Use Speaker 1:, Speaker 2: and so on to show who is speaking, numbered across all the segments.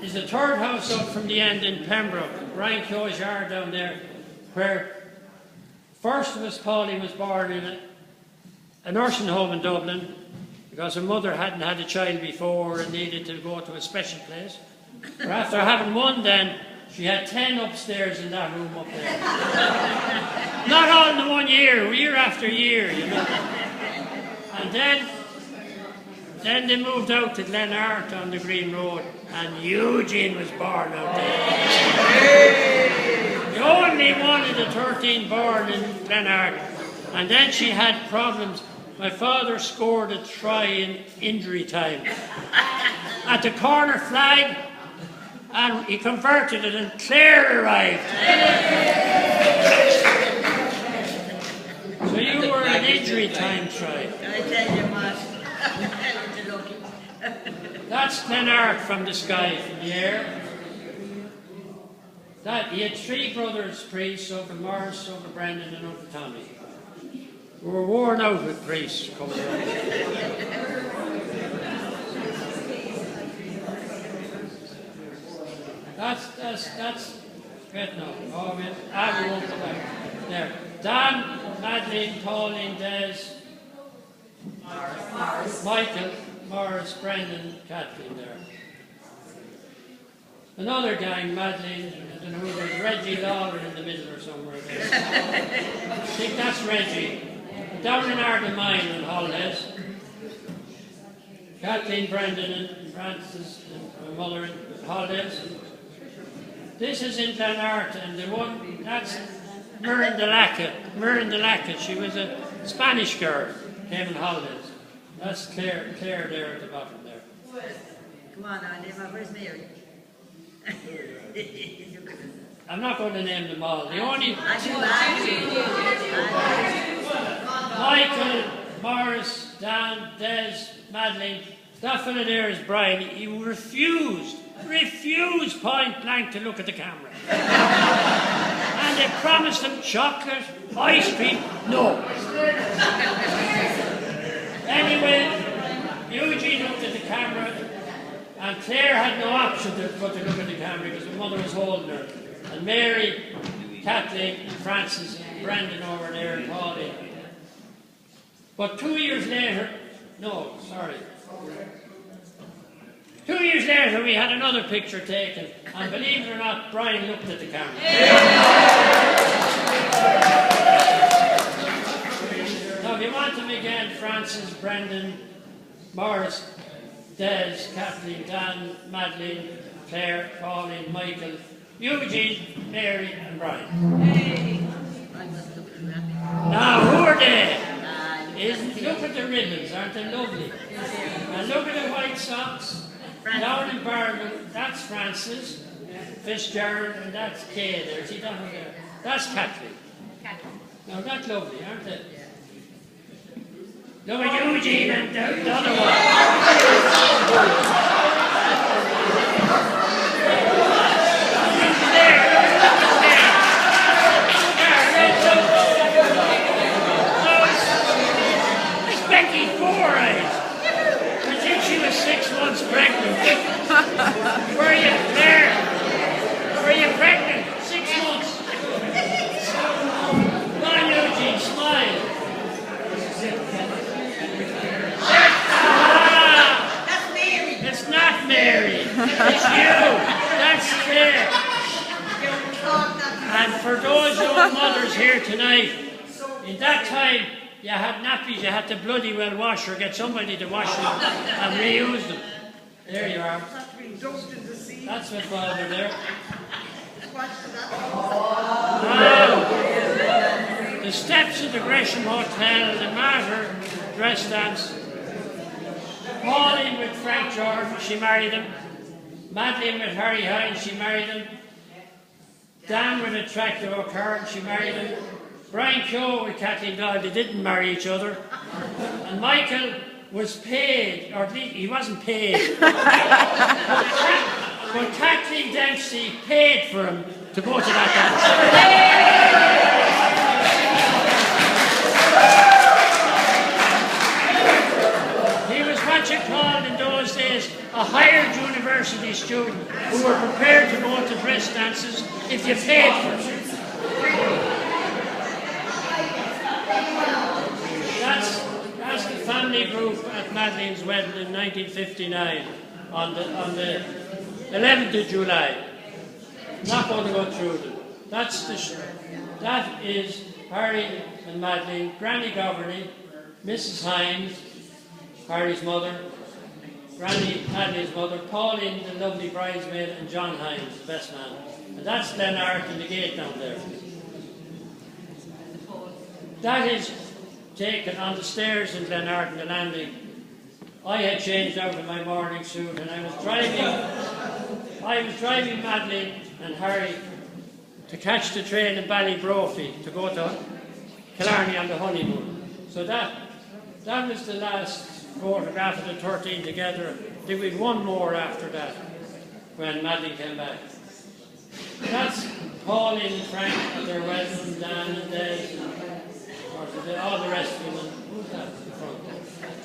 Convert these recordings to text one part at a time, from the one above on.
Speaker 1: is the third house up from the end in Pembroke, Brian Keogh's yard down there, where first of us, Pauline was born in a nursing home in Dublin because her mother hadn't had a child before and needed to go to a special place. But after having one then, she had 10 upstairs in that room up there. Not all in 1 year after year, you know. And then they moved out to Glenart on the Green Road, and Eugene was born out there. The only one of the 13 born in Glenart. And then she had problems. My father scored a try in injury time. At the corner flag, and he converted it, and Claire arrived. So you were an injury time try.
Speaker 2: I tell you what.
Speaker 1: That's Glenart from the sky, from the air. He had 3 brothers, priests, Uncle Morris, Uncle Brendan, and Uncle Tommy. We were worn out with priests coming around. That's good now. Oh, we won't go back. There. Dan, Madeline, Pauline, Des, Michael, Morris, Brendan, Kathleen there. Another gang, Madeline, I don't know who there's Reggie Lawler in the middle or somewhere there. I think that's Reggie. Down in Ardenmine on holidays. Kathleen, Brendan and Francis and my mother in holidays. This is in Glenart, and the one, that's Myrn de Lacca. She was a Spanish girl, came on holidays. That's Claire there at the bottom there.
Speaker 2: Come on, Emma, where's Mary?
Speaker 1: I'm not going to name them all. The only... Michael, Morris, Dan, Des, Madeline. That fella there is Brian. He refused point blank to look at the camera. And they promised him chocolate, ice cream. No. Anyway, Eugene looked at the camera, and Claire had no option but to look at the camera because her mother was holding her. And Mary, Kathleen, and Francis, and Brendan over there, and Pauline. But 2 years later, 2 years later, we had another picture taken, and believe it or not, Brian looked at the camera. Now, if you want them again, Francis, Brendan, Morris, Des, Kathleen, Dan, Madeline, Claire, Pauline, Michael, Eugene, Mary, and Brian. Now, who are they? Look at the ribbons, aren't they lovely? And look at the white socks. Down in Barman, that's Francis, Fitzgerald, and that's Kay there. See that one there? That's Kathleen. Now that's lovely, aren't they? Look at Eugene and the other one. It's Becky Four Eyes. I think she was 6 months pregnant. Were you there? Were you pregnant? 6 months. Come on, Eugene, smile.
Speaker 2: That's Mary.
Speaker 1: It's not Mary. It's you. That's Claire. And for those young mothers here tonight, in that time, you had nappies, you had to bloody well wash or get somebody to wash them and reuse them. There you are. That's my father there. Now, the steps of the Gresham Hotel, the Mater dress dance. Pauline with Frank George, she married him. Madeline with Harry Hines, she married him. Dan with a tractor O'Carroll, she married him. Brian Keogh with Kathleen Doyle, they didn't marry each other. And Michael was paid, or at least he wasn't paid. But Kathleen Dempsey paid for him to go to that dance. He was what you called in those days a a hired university student who were prepared to go to dress dances if you paid for it. That's the family group at Madeleine's wedding in 1959 on the 11th of July. I'm not going to go through them. That is Harry and Madeleine, Granny Governy, Mrs. Hines, Harry's mother, Granny Madeleine's mother, Pauline, the lovely bridesmaid, and John Hines, the best man. And that's Glenart in the gate down there. That is taken on the stairs in Glenart in the landing. I had changed out of my morning suit and I was driving Madeleine and Harry to catch the train in Ballybrophy to go to Killarney on the honeymoon. So that was the last photograph of the 13 together. I think we had one more after that when Madeleine came back. That's Pauline and Frank at their wedding, Dan and Des, all the rest of them. Who's that at the front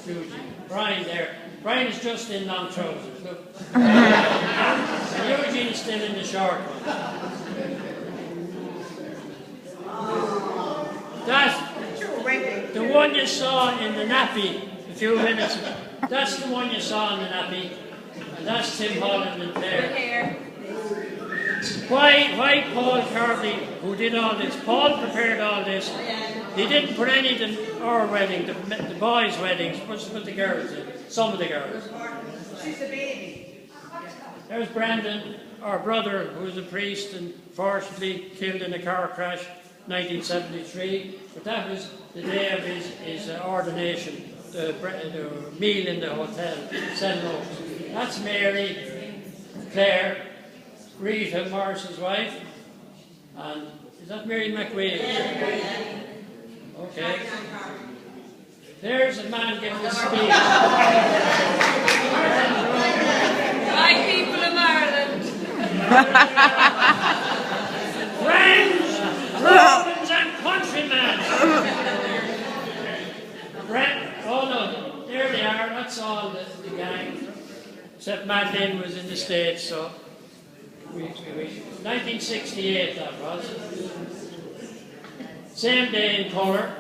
Speaker 1: there? Eugene. Brian there. Brian is just in long trousers. Look. And Eugene is still in the short one. That's the one you saw in the nappy a few minutes ago. That's the one you saw in the nappy. And that's Tim Holland and Claire. Why Paul Carbery, who did all this, Paul prepared all this. He didn't put any of our wedding, the boys' weddings, but the girls in, some of the girls.
Speaker 2: She's a baby.
Speaker 1: There's Brandon, our brother, who was a priest and fortunately killed in a car crash, 1973. But that was the day of his ordination, the meal in the hotel, St. Oaks. That's Mary, Claire, Rita, Morris's wife, and is that Mary McWade? Okay. There's a man giving a speech.
Speaker 3: My people of Ireland.
Speaker 1: Friends, Romans and countrymen. Oh no, there they are, that's all the gang. Except Madeleine was in the States, so 1968 that was. Same day in colour.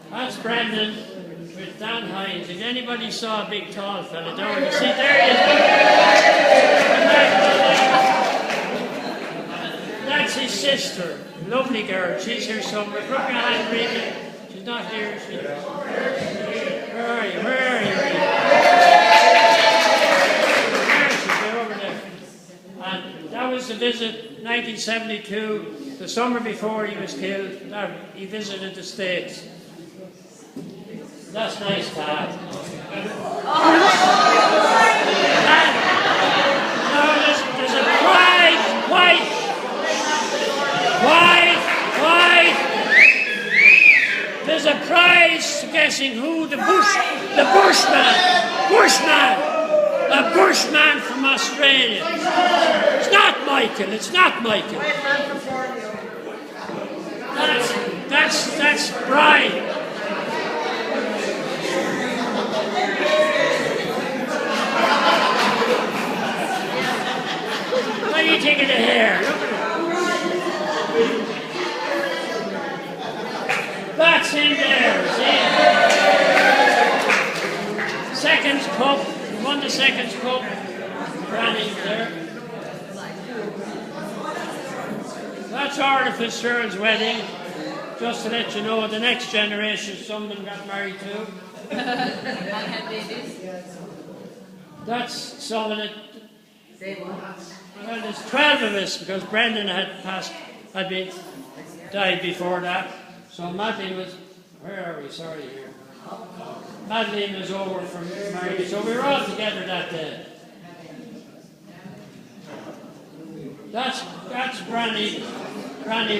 Speaker 1: That's Brandon with Dan Hines. If anybody saw a big tall fella down, you see there he is. That's his sister, lovely girl. She's here somewhere. Put your hand, Rita. She's not here. Where are you? Where are you, Rita? There she is, over there. And that was the visit, 1972, the summer before he was killed. He visited the States. That's nice, Pat. There's a white. There's a prize guessing who the bushman from Australia. It's not Michael. That's Brian. What do you think of the hair? Look at it. That's him there, see? Seconds cup. Won the seconds cup. Granny there. That's Arda Fitzgerald's wedding. Just to let you know, the next generation, some of them got married too.
Speaker 3: I had babies.
Speaker 1: That's some of it. Well, there's 12 of us because Brendan had died before that. So Madeleine was, where are we? Sorry here. Madeleine was over from married, so we were all together that day. That's Granny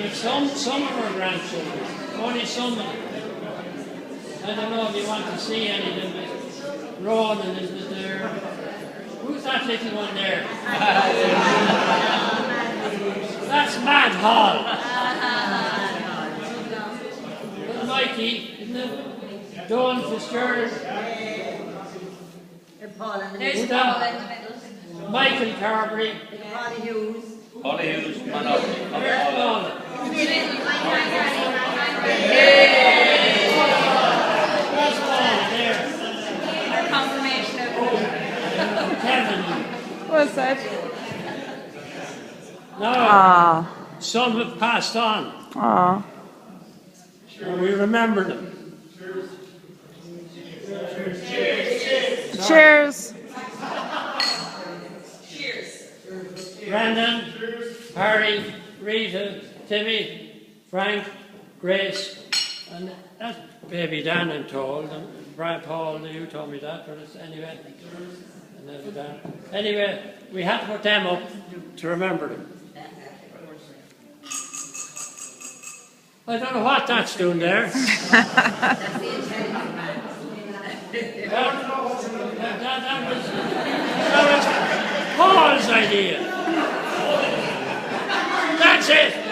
Speaker 1: with some of her grandchildren. Only some of them. I don't know if you want to see any of them. Ronan is there. Who's that little one there? That's Mad Hall. Little Mikey, isn't it? Dawn Fitzgerald.
Speaker 2: Paul and
Speaker 3: There's
Speaker 1: Who's
Speaker 3: Paul
Speaker 1: that?
Speaker 3: in the middle.
Speaker 1: Michael Carbery.
Speaker 2: Polly Hughes.
Speaker 4: Polly Hughes, man up.
Speaker 1: Where's Paul? Where's Paul? There.
Speaker 3: Our confirmation of
Speaker 1: Kevin.
Speaker 5: What's that?
Speaker 1: No,
Speaker 5: Ah,
Speaker 1: some have passed on.
Speaker 5: ah.
Speaker 1: And we remember them.
Speaker 5: Cheers.
Speaker 1: Brendan, Harry, Rita, Timmy, Frank, Grace, and that's baby Dan, I'm told. And Brian Paul, you told me that, but it's anyway. And then Dan. Anyway, we had to put them up to remember them. I don't know what that's doing there. That was Paul's idea. That's it.